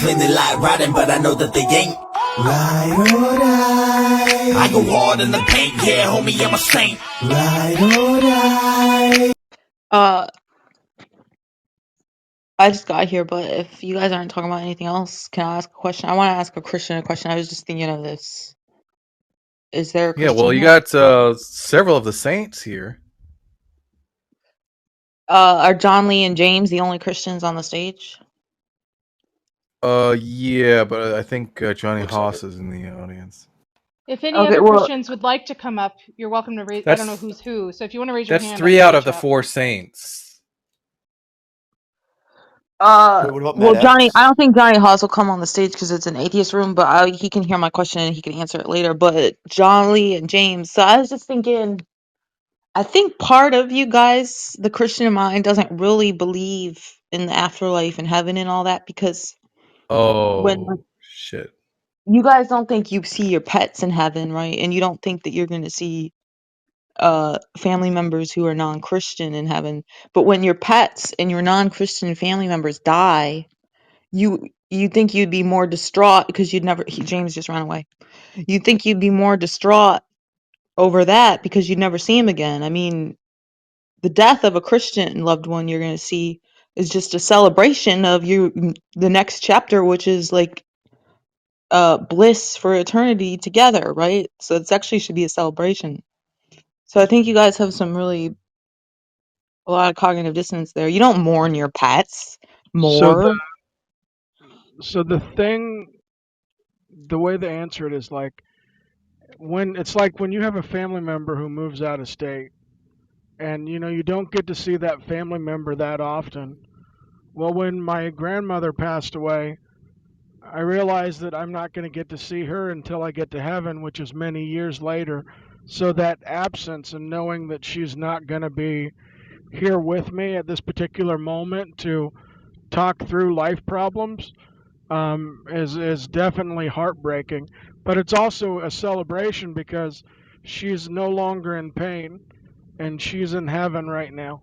Claim they like riding, but I know that they ain't. Ride or die. I go hard in the paint, yeah, homie, I'm a saint. Ride or die. I just got here, but if you guys aren't talking about anything else, can I ask a question? I want to ask a Christian a question. I was just thinking of this. Is there a Yeah, Christian well, you here? got several of the saints here. Are John Lee and James the only Christians on the stage? Yeah, but I think Johnny Looks like Haas it. is in the audience. If any Okay, other well, Christians would like to come up, you're welcome to raise. I don't know That's who's who, so if you want to raise your that's hand, I 3 can out get of you the up. 4 saints. Wait, what about well, Matt Johnny, I X? don't think Johnny Haas will come on the stage because it's an atheist room, but he can hear my question and he can answer it later. But John Lee and James, so I was just thinking, I think part of you guys, the Christian mind, doesn't really believe in the afterlife and heaven and all that because when Oh, shit. you guys don't think you see your pets in heaven, right? And you don't think that you're going to see family members who are non-Christian in heaven. But when your pets and your non-Christian family members die, you think you'd be more distraught because you'd never James just ran away. You think you'd be more distraught over that because you'd never see him again. I mean, the death of a Christian loved one you're going to see is just a celebration of the next chapter, which is like bliss for eternity together, right? So it's actually should be a celebration. So I think you guys have a lot of cognitive dissonance there. You don't mourn your pets So the more. so the thing, the way they answer it is like when you have a family member who moves out of state, and you don't get to see that family member that often. Well, when my grandmother passed away, I realized that I'm not going to get to see her until I get to heaven, which is many years later. So that absence and knowing that she's not going to be here with me at this particular moment to talk through life problems is definitely heartbreaking. But it's also a celebration because she's no longer in pain and she's in heaven right now.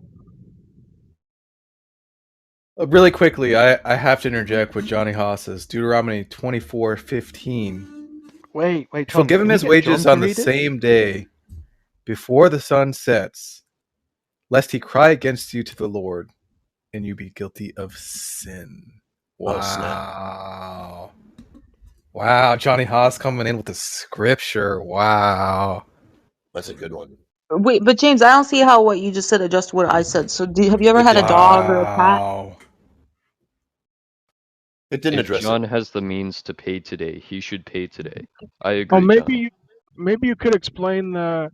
Really quickly, I have to interject with Johnny Haas says Deuteronomy 24:15. Wait, You shall Tom, give him can we his get John wages to on the read it? same day before the sun sets, lest he cry against you to the Lord, and you be guilty of sin. Oh, snap. Wow. Wow, Johnny Haas coming in with the scripture. Wow. That's a good one. Wait, but James, I don't see how what you just said adjust what I said. So have you ever It had a didn't. dog or a cat? Wow. It didn't If address it. John has the means to pay today, he should pay today. I Oh, agree, John. maybe you could explain the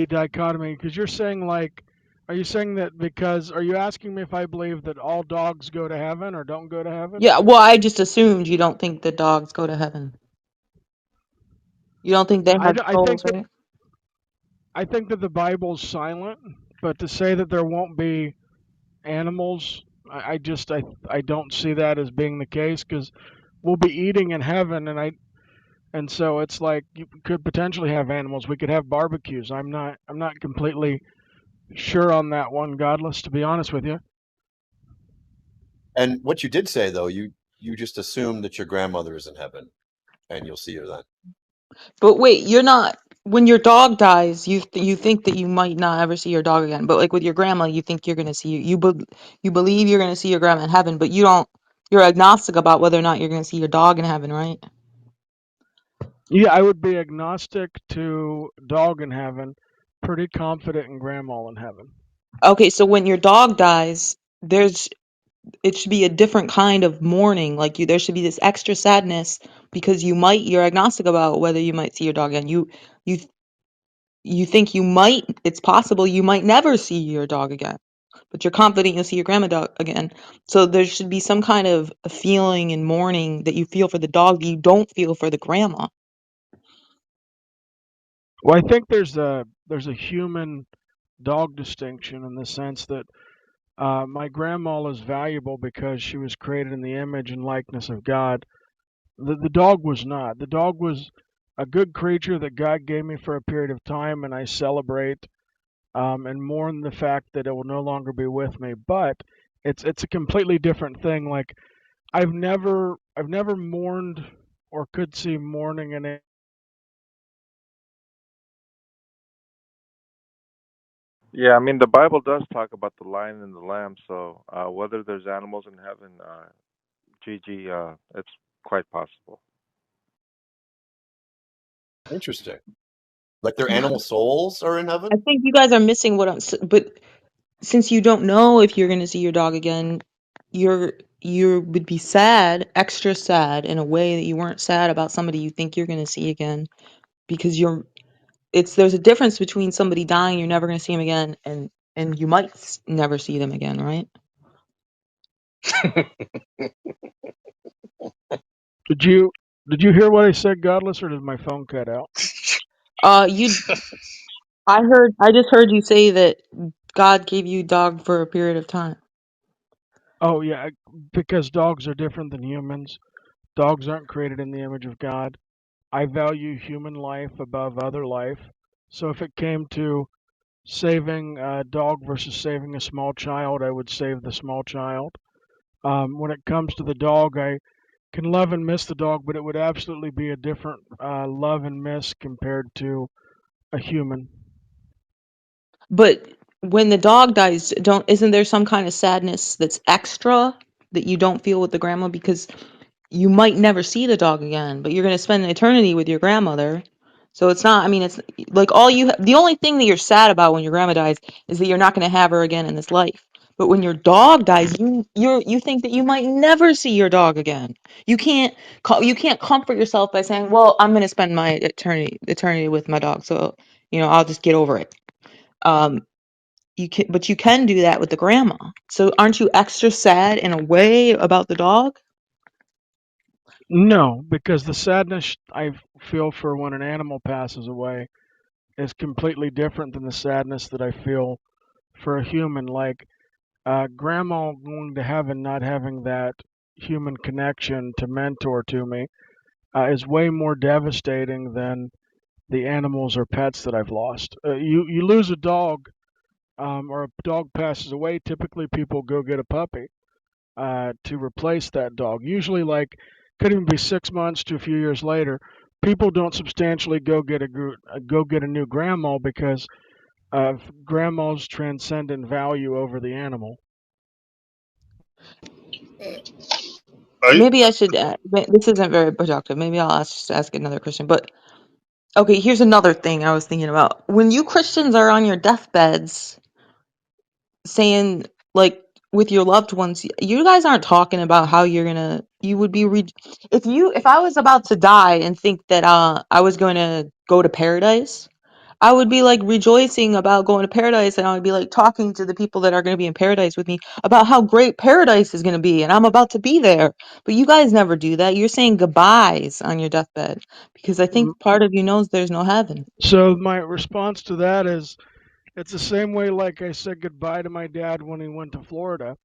dichotomy because you're saying like, are you saying that because are you asking me if I believe that all dogs go to heaven or don't go to heaven? Yeah, well, I just assumed you don't think that dogs go to heaven. You don't think they I, have d- I souls, think that right? I think that the Bible's silent, but to say that there won't be animals, I don't see that as being the case because we'll be eating in heaven, and so it's like you could potentially have animals. We could have barbecues. I'm not completely sure on that one, Godless, to be honest with you. And what you did say, though, you just assumed that your grandmother is in heaven, and you'll see her then. But wait, you're not. When your dog dies, you think that you might not ever see your dog again. But like with your grandma, you think you're gonna see you believe you're gonna see your grandma in heaven, but you don't. You're agnostic about whether or not you're gonna see your dog in heaven, right? Yeah, I would be agnostic to dog in heaven, pretty confident in grandma in heaven. Okay, so when your dog dies, it should be a different kind of mourning. Like there should be this extra sadness because you're agnostic about whether you might see your dog again. You you think it's possible you might never see your dog again, but you're confident you'll see your grandma dog again. So there should be some kind of a feeling in mourning that you feel for the dog that you don't feel for the grandma. Well, I think there's a human dog distinction in the sense that my grandma is valuable because she was created in the image and likeness of God. The dog was not. The dog was a good creature that God gave me for a period of time, and I celebrate and mourn the fact that it will no longer be with me. But it's a completely different thing. Like I've never mourned or could see mourning in it. Yeah, I mean the Bible does talk about the lion and the lamb. So whether there's animals in heaven, GG, it's quite possible. Interesting. Like their animal souls are in I heaven? think you guys are missing but since you don't know if you're going to see your dog again, you would be sad, extra sad in a way that you weren't sad about somebody you think you're going to see again because there's a difference between somebody dying, you're never going to see them again, and you might never see them again, right? Did you hear what I said, Godless, or did my phone cut out? You I just heard you say that God gave you dog for a period of time. Oh yeah, because dogs are different than humans. Dogs aren't created in the image of God. I value human life above other life. So if it came to saving a dog versus saving a small child, I would save the small child. When it comes to the dog, I can love and miss the dog, but it would absolutely be a different love and miss compared to a human. But when the dog dies, don't isn't there some kind of sadness that's extra that you don't feel with the grandma because you might never see the dog again, but you're going to spend an eternity with your grandmother. So it's not, I mean, it's like the only thing that you're sad about when your grandma dies is that you're not going to have her again in this life. But when your dog dies, you think that you might never see your dog again. You can't comfort yourself by saying, "Well, I'm going to spend my eternity with my dog, so I'll just get over it." Um, but you can do that with the grandma. So aren't you extra sad in a way about the dog? No, because the sadness I feel for when an animal passes away is completely different than the sadness that I feel for a human. Like grandma going to heaven, not having that human connection to mentor to me, is way more devastating than the animals or pets that I've lost. You lose a dog, or a dog passes away. Typically, people go get a puppy to replace that dog. Usually, like, could even be 6 months to a few years later. People don't substantially go get a new grandma because of grandma's transcendent value over the animal. Maybe I should. This isn't very productive. Maybe I'll ask another question. But okay, here's another thing I was thinking about. When you Christians are on your deathbeds, saying like with your loved ones, you guys aren't talking about how you're gonna. You would be if I was about to die and think that I was going to go to paradise. I would be like rejoicing about going to paradise, and I would be like talking to the people that are going to be in paradise with me about how great paradise is going to be and I'm about to be there. But you guys never do that. You're saying goodbyes on your deathbed because I Mm, think part of you knows there's no heaven. So my response to that is it's the same way like I said goodbye to my dad when he went to Florida.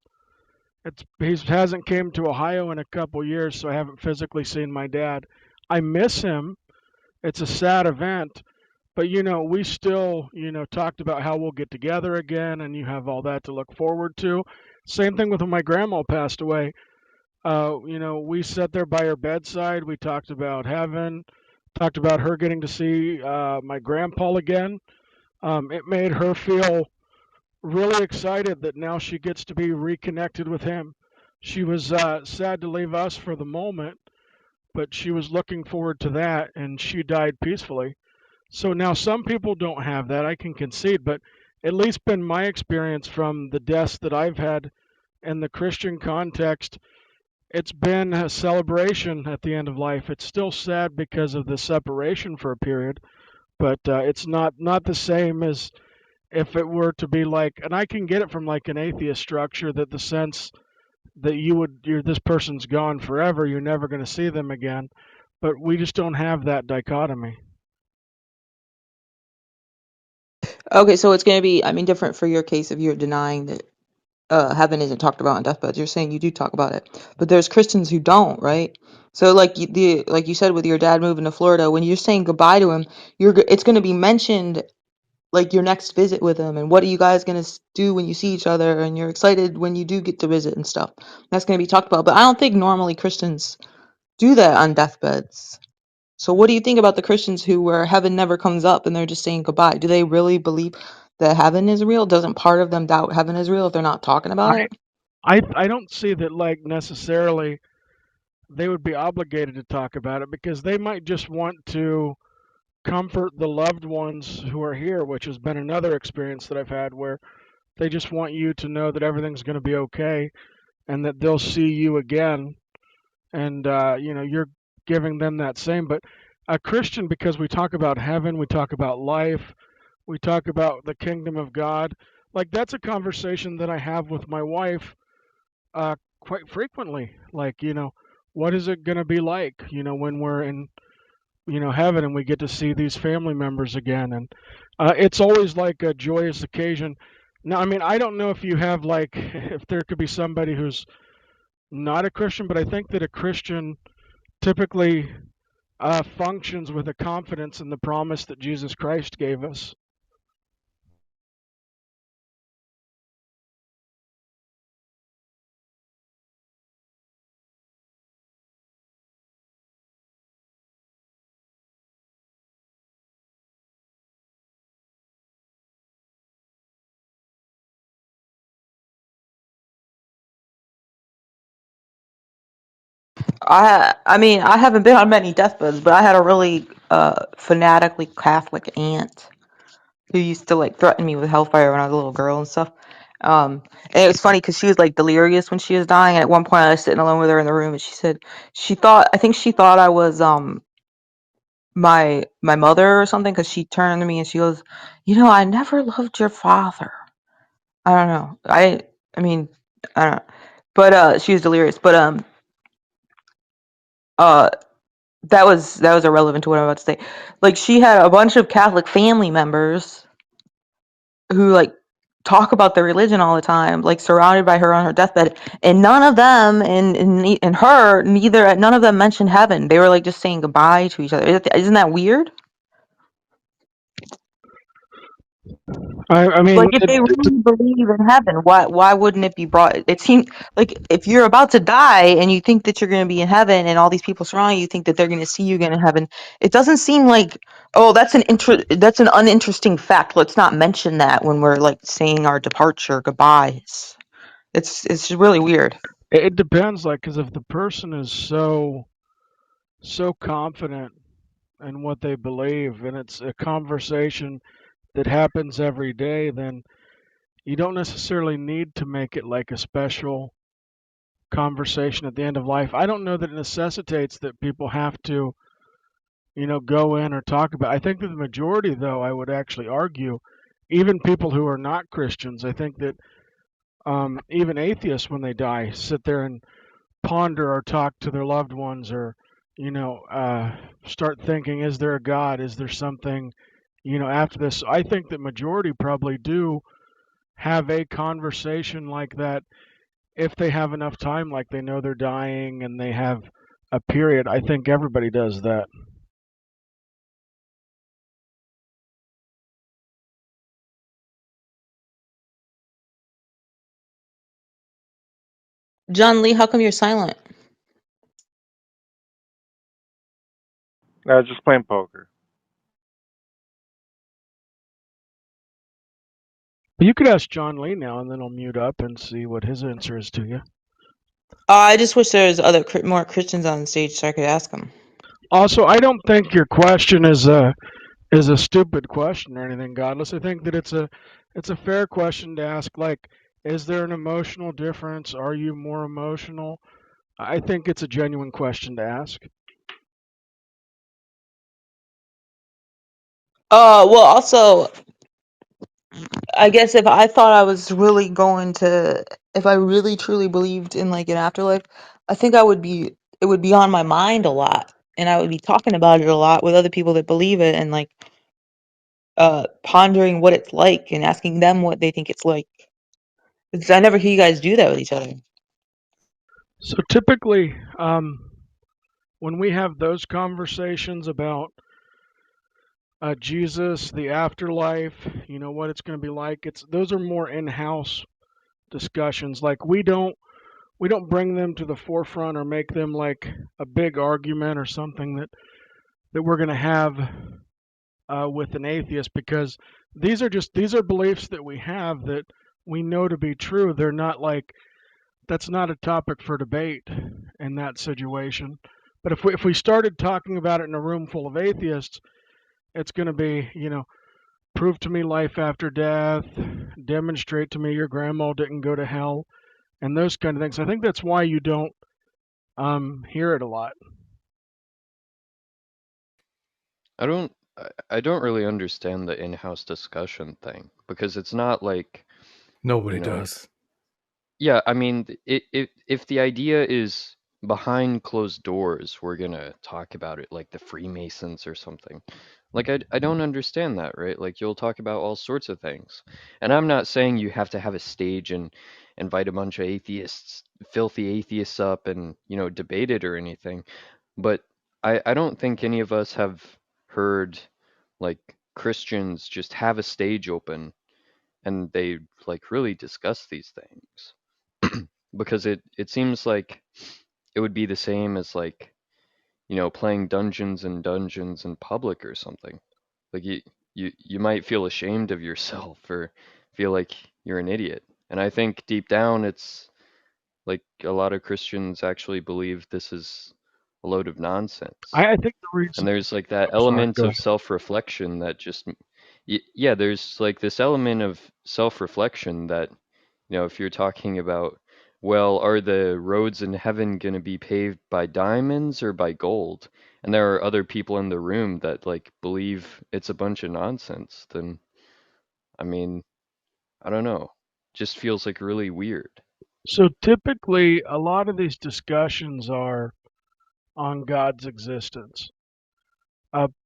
He hasn't came to Ohio in a couple years, so I haven't physically seen my dad. I miss him. It's a sad event, but we still, talked about how we'll get together again, and you have all that to look forward to. Same thing with when my grandma passed away. We sat there by her bedside. We talked about heaven, talked about her getting to see my grandpa again. It made her feel really excited that now she gets to be reconnected with him. She was sad to leave us for the moment, but she was looking forward to that, and she died peacefully. So now some people don't have that, I can concede, but at least been my experience from the deaths that I've had in the Christian context, it's been a celebration at the end of life. It's still sad because of the separation for a period, but it's not the same as if it were to be like, and I can get it from like an atheist structure, that the sense that this person's gone forever, you're never going to see them again, but we just don't have that dichotomy. Okay, so it's going to be, I mean, different for your case if you're denying that heaven isn't talked about on deathbeds. You're saying you do talk about it, but there's Christians who don't, right? So like you said with your dad moving to Florida, when you're saying goodbye to him, it's going to be mentioned like your next visit with them, and what are you guys gonna do when you see each other, and you're excited when you do get to visit and stuff. That's gonna be talked about. But I don't think normally Christians do that on deathbeds. So what do you think about the Christians who where heaven never comes up and they're just saying goodbye? Do they really believe that heaven is real? Doesn't part of them doubt heaven is real if they're not talking about it? I don't see that like necessarily they would be obligated to talk about it because they might just want to comfort the loved ones who are here, which has been another experience that I've had where they just want you to know that everything's going to be okay and that they'll see you again. And, you're giving them that same. But a Christian, because we talk about heaven, we talk about life, we talk about the kingdom of God, like that's a conversation that I have with my wife quite frequently. Like, what is it going to be like, when we're in heaven and we get to see these family members again, and it's always like a joyous occasion. Now, I mean, I don't know if you have like if there could be somebody who's not a Christian, but I think that a Christian typically functions with a confidence in the promise that Jesus Christ gave us. I mean, I haven't been on many deathbeds, but I had a really fanatically Catholic aunt who used to like threaten me with hellfire when I was a little girl and stuff. And it was funny because she was like delirious when she was dying. And at one point, I was sitting alone with her in the room, and she said I think she thought I was my mother or something because she turned to me and she goes, I never loved your father. I don't know. I mean, I don't know. But she was delirious. But uh that was irrelevant to what I'm about to say. Like she had a bunch of Catholic family members who like talk about their religion all the time, like surrounded by her on her deathbed, and none of them and her neither none of them mentioned heaven. They were like just saying goodbye to each other. Isn't that weird? I mean, Like if they really believe in heaven, why wouldn't it be brought? It seems like if you're about to die and you think that you're going to be in heaven, and all these people surrounding you think that they're going to see you again in heaven, it doesn't seem like, oh, that's an uninteresting fact. Let's not mention that when we're like saying our departure goodbyes. It's really weird. it depends, like, because if the person is so confident in what they believe, and it's a conversation that happens every day, then you don't necessarily need to make it like a special conversation at the end of life. I don't know that it necessitates that people have to, go in or talk about. I think that the majority, though, I would actually argue, even people who are not Christians, I think that even atheists, when they die, sit there and ponder or talk to their loved ones, or start thinking, is there a God? Is there something, after this? So I think that majority probably do have a conversation like that if they have enough time, like they know they're dying and they have a period. I think everybody does that. John Lee, how come you're silent? Just playing poker. But you could ask John Lee now, and then I'll mute up and see what his answer is to you. I just wish there was more Christians on stage so I could ask them. Also, I don't think your question is a stupid question or anything godless. I think that it's a fair question to ask. Like, is there an emotional difference? Are you more emotional? I think it's a genuine question to ask. Well, also, I guess if I thought I was really going to, if I really truly believed in like an afterlife, I think it would be on my mind a lot, and I would be talking about it a lot with other people that believe it, and like pondering what it's like and asking them what they think it's like. Because I never hear you guys do that with each other. So typically, when we have those conversations about Jesus, the afterlife, what it's going to be like. Those are more in-house discussions. Like we don't bring them to the forefront or make them like a big argument or something that we're going to have with an atheist, because these are beliefs that we have that we know to be true. They're not like That's not a topic for debate in that situation. But if we started talking about it in a room full of atheists, it's going to be, prove to me life after death, demonstrate to me your grandma didn't go to hell, and those kind of things. I think that's why you don't hear it a lot. I don't really understand the in-house discussion thing, because it's not like, Nobody you know, does. yeah, I mean, if the idea is behind closed doors, we're gonna talk about it like the Freemasons or something. Like, I don't understand that, right? Like, you'll talk about all sorts of things. And I'm not saying you have to have a stage and invite a bunch of atheists, filthy atheists up and, debate it or anything. But I don't think any of us have heard like Christians just have a stage open and they like really discuss these things. Because it seems like it would be the same as like, playing Dungeons and Dungeons in public or something. Like you might feel ashamed of yourself or feel like you're an idiot. And I think deep down it's like a lot of Christians actually believe this is a load of nonsense. I think the And reason. there's like that I'm sorry. element Go of ahead. self-reflection that just yeah, there's like this element of self-reflection that, if you're talking about, well, are the roads in heaven going to be paved by diamonds or by gold? And there are other people in the room that like believe it's a bunch of nonsense, then I mean, I don't know. Just feels like really weird. So typically, a lot of these discussions are on God's existence.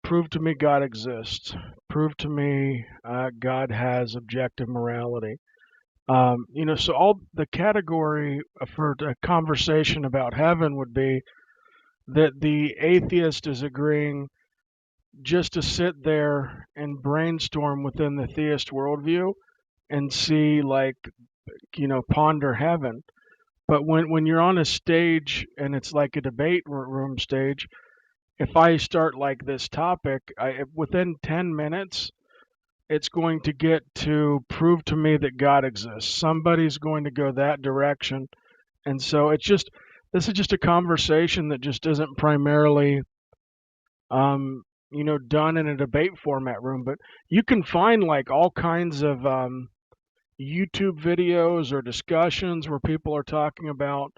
Prove to me God exists. Prove to me God has objective morality. So all the category for a conversation about heaven would be that the atheist is agreeing just to sit there and brainstorm within the theist worldview and see, like, ponder heaven. But when you're on a stage and it's like a debate room stage, if I start like this topic, within 10 minutes, it's going to get to prove to me that God exists. Somebody's going to go that direction. And so this is just a conversation that just isn't primarily, done in a debate format room. But you can find like all kinds of YouTube videos or discussions where people are talking about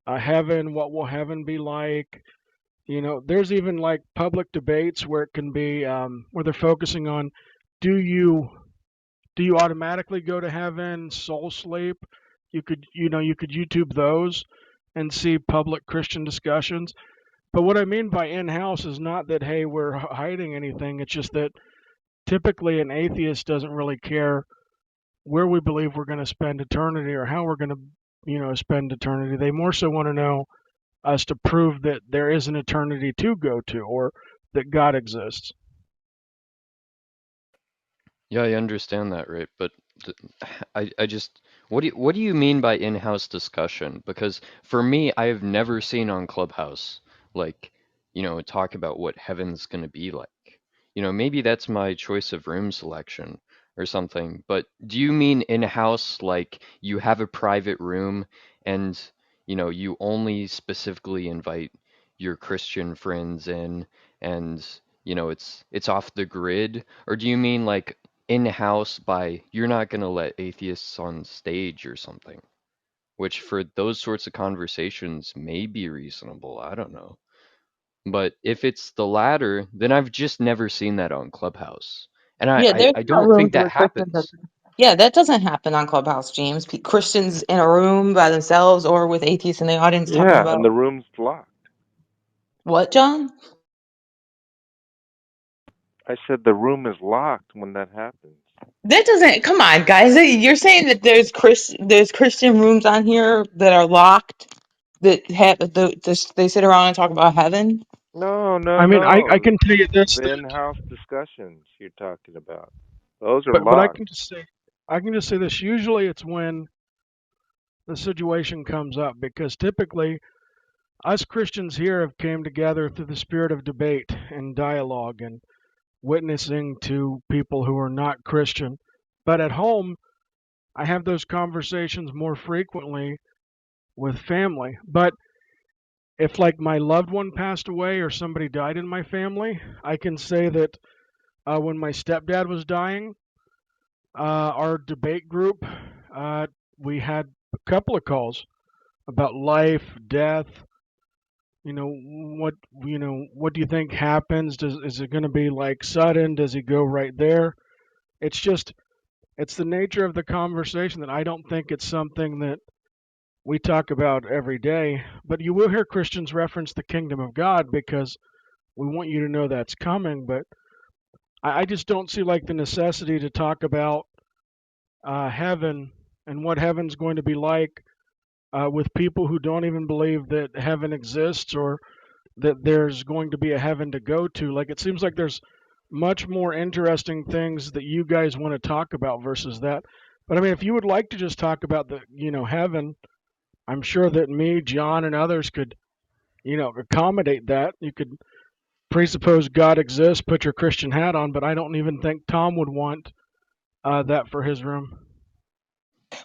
heaven, what will heaven be like. There's even like public debates where it can be where they're focusing on, do you do you automatically go to heaven, soul sleep? You could YouTube those and see public Christian discussions. But what I mean by in-house is not that, hey, we're hiding anything. It's just that typically an atheist doesn't really care where we believe we're going to spend eternity or how we're going to, spend eternity. They more so want to know us to prove that there is an eternity to go to, or that God exists. Yeah, I understand that, right? But th- I just, what do you mean by in-house discussion? Because for me, I have never seen on Clubhouse like, talk about what heaven's going to be like. Maybe that's my choice of room selection or something. But do you mean in-house like you have a private room and, you only specifically invite your Christian friends in and, it's off the grid? Or do you mean like in-house by you're not going to let atheists on stage or something, which for those sorts of conversations may be reasonable. I don't know. But if it's the latter, then I've just never seen that on Clubhouse. And I, Yeah, I, there's I not don't rooms think that where Christians are. happens. Yeah, that doesn't happen on Clubhouse, James. Christians in a room by themselves or with atheists in the audience talking Yeah, and about the room's locked. what, John? I said the room is locked when that happens. That doesn't. Come on, guys. You're saying that there's Christian rooms on here that are locked that have they sit around and talk about heaven. No, I mean, I can tell you this, The that, in-house discussions you're talking about. Those are but locked. I can just say this. Usually, it's when the situation comes up, because typically us Christians here have came together through the spirit of debate and dialogue and witnessing to people who are not Christian. But at home, I have those conversations more frequently with family. But if like my loved one passed away or somebody died in my family, I can say that when my stepdad was dying, our debate group, we had a couple of calls about life, death. What do you think happens? Is it going to be like sudden? Does he go right there? It's just it's the nature of the conversation that I don't think it's something that we talk about every day. But you will hear Christians reference the kingdom of God because we want you to know that's coming. But I just don't see like the necessity to talk about heaven and what heaven's going to be like with people who don't even believe that heaven exists or that there's going to be a heaven to go to. Like it seems like there's much more interesting things that you guys want to talk about versus that. But I mean, if you would like to just talk about the, heaven, I'm sure that me, John, and others could, accommodate that. You could presuppose God exists, put your Christian hat on, but I don't even think Tom would want that for his room.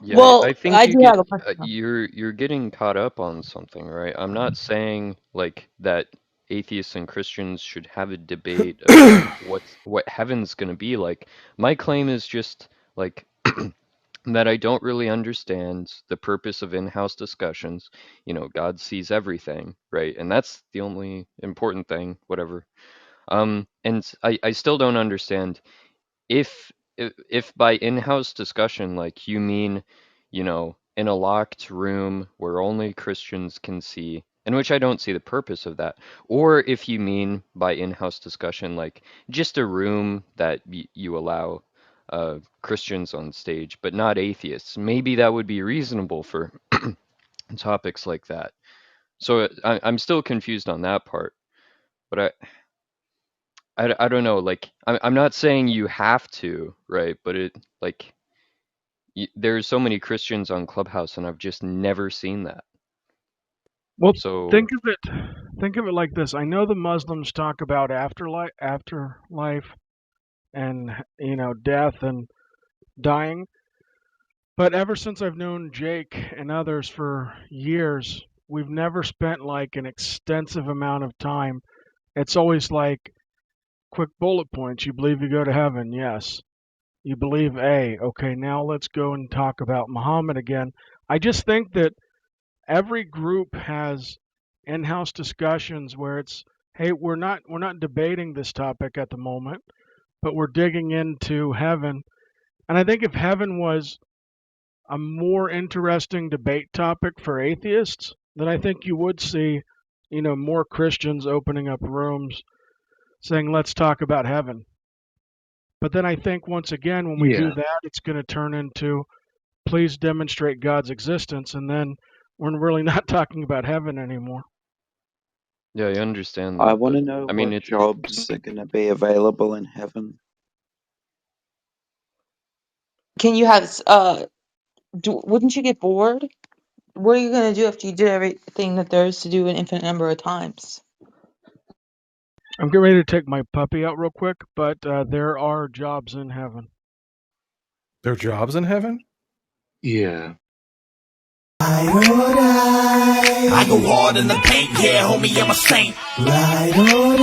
Yeah, I Well, think I you do get have a question. you're getting caught up on something, right? I'm not saying like that atheists and Christians should have a debate about what heaven's going to be like. My claim is just like that I don't really understand the purpose of in-house discussions. God sees everything, right? And that's the only important thing, whatever. And I still don't understand if by in-house discussion like you mean, in a locked room where only Christians can see, in which I don't see the purpose of that, or if you mean by in-house discussion like just a room that you allow Christians on stage, but not atheists. Maybe that would be reasonable for topics like that. So I'm still confused on that part, but I don't know. Like I'm not saying you have to, right? But it like there's so many Christians on Clubhouse, and I've just never seen that. Well, So think of it like this. I know the Muslims talk about afterlife, and death and dying. But ever since I've known Jake and others for years, we've never spent like an extensive amount of time. It's always like quick bullet points. You believe you go to heaven? Yes. You believe A. Okay, now let's go and talk about Muhammad again. I just think that every group has in-house discussions where it's, hey, we're not debating this topic at the moment, but we're digging into heaven. And I think if heaven was a more interesting debate topic for atheists, then I think you would see, more Christians opening up rooms saying, let's talk about heaven. But then I think once again, when we do Yeah, that, it's going to turn into, please demonstrate God's existence. And then we're really not talking about heaven anymore. yeah, I understand I that, want but to know I mean what jobs are going to be available in heaven. Can you have wouldn't you get bored? What are you gonna do after you did everything that there is to do an infinite number of times? I'm getting ready to take my puppy out real quick, but there are jobs in heaven. There are jobs in heaven? Yeah. I go hard in the paint, yeah, homie, I'm a saint. Ride or